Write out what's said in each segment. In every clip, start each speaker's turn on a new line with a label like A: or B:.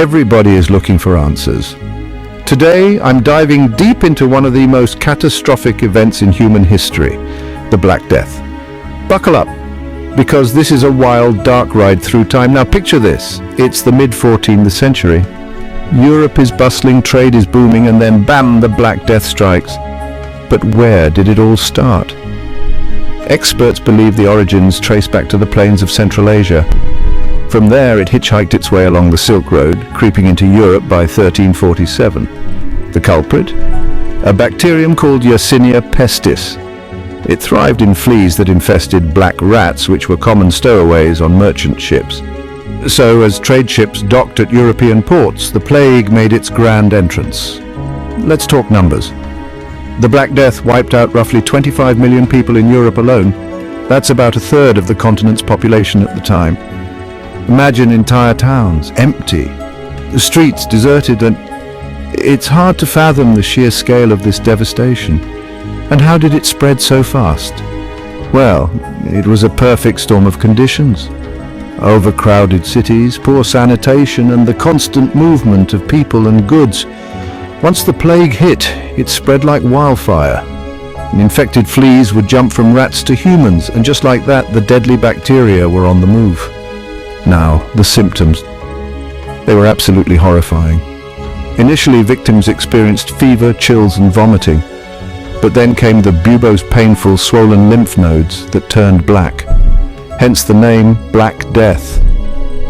A: Everybody is looking for answers. Today, I'm diving deep into one of the most catastrophic events in human history, the Black Death. Buckle up, because this is a wild, dark ride through time. Now picture this. It's the mid-14th century. Europe is bustling, trade is booming, and then bam, the Black Death strikes. But where did it all start? Experts believe the origins trace back to the plains of Central Asia. From there, it hitchhiked its way along the Silk Road, creeping into Europe by 1347. The culprit? A bacterium called Yersinia pestis. It thrived in fleas that infested black rats, which were common stowaways on merchant ships. So, as trade ships docked at European ports, the plague made its grand entrance. Let's talk numbers. The Black Death wiped out roughly 25 million people in Europe alone. That's about a third of the continent's population at the time. Imagine entire towns, empty, the streets deserted, and it's hard to fathom the sheer scale of this devastation. And how did it spread so fast? Well, it was a perfect storm of conditions. Overcrowded cities, poor sanitation, and the constant movement of people and goods. Once the plague hit, it spread like wildfire. Infected fleas would jump from rats to humans, and just like that, the deadly bacteria were on the move. Now, the symptoms. They were absolutely horrifying. Initially, victims experienced fever, chills, and vomiting. But then came the buboes painful, swollen lymph nodes that turned black. Hence the name Black Death.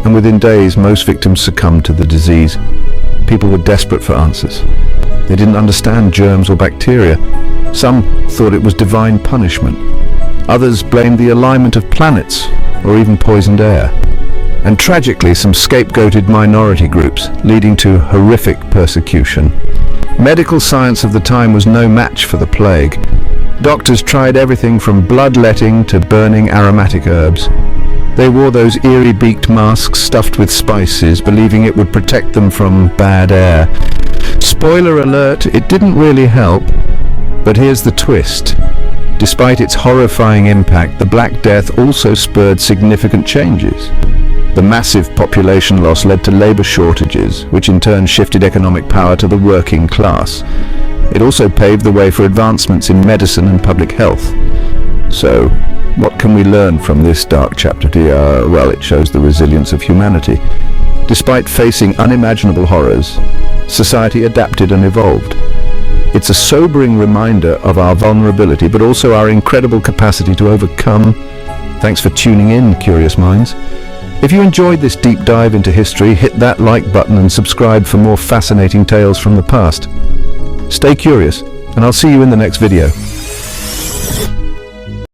A: And within days, most victims succumbed to the disease. People were desperate for answers. They didn't understand germs or bacteria. Some thought it was divine punishment. Others blamed the alignment of planets or even poisoned air. And tragically, some scapegoated minority groups, leading to horrific persecution. Medical science of the time was no match for the plague. Doctors tried everything from bloodletting to burning aromatic herbs. They wore those eerie-beaked masks stuffed with spices, believing it would protect them from bad air. Spoiler alert, it didn't really help. But here's the twist. Despite its horrifying impact, the Black Death also spurred significant changes. The massive population loss led to labor shortages, which in turn shifted economic power to the working class. It also paved the way for advancements in medicine and public health. So, what can we learn from this dark chapter? Well, it shows the resilience of humanity. Despite facing unimaginable horrors, society adapted and evolved. It's a sobering reminder of our vulnerability, but also our incredible capacity to overcome. Thanks for tuning in, curious minds. If you enjoyed this deep dive into history, hit that like button and subscribe for more fascinating tales from the past. Stay curious, and I'll see you in the next video.